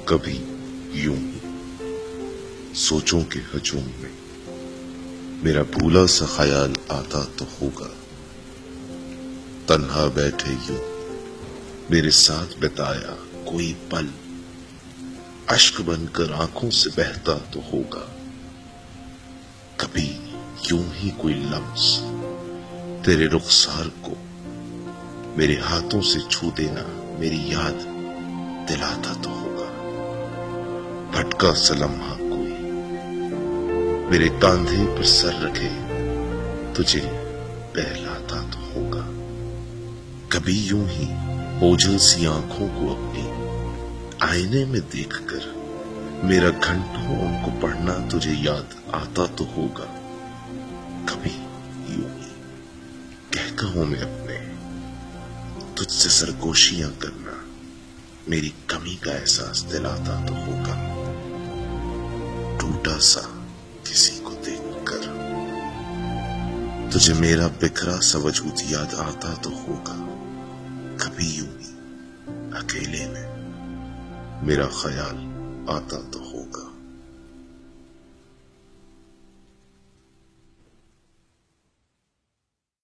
कभी यूं ही सोचों के हजूम में मेरा भूला सा ख्याल आता तो होगा। तन्हा बैठे यूं मेरे साथ बिताया कोई पल अश्क बनकर आंखों से बहता तो होगा। कभी यूं ही कोई लम्स तेरे रुखसार को मेरे हाथों से छू देना मेरी याद दिलाता तो होगा। भटका सा लम्हा कोई मेरे कांधे पर सर रखे तुझे बहलाता तो होगा। कभी यूं ही ओझल सी आंखों को अपनी आईने में देखकर मेरा घंटों उनको पढ़ना तुझे याद आता तो होगा। कभी यूं ही कहता हूं मैं अपने तुझसे सरगोशियां करना मेरी कमी का एहसास दिलाता तो होगा। टूटा सा किसी को देखकर तुझे मेरा बिखरा सा वजूद याद आता तो होगा। कभी यूं ही अकेले में मेरा ख्याल आता तो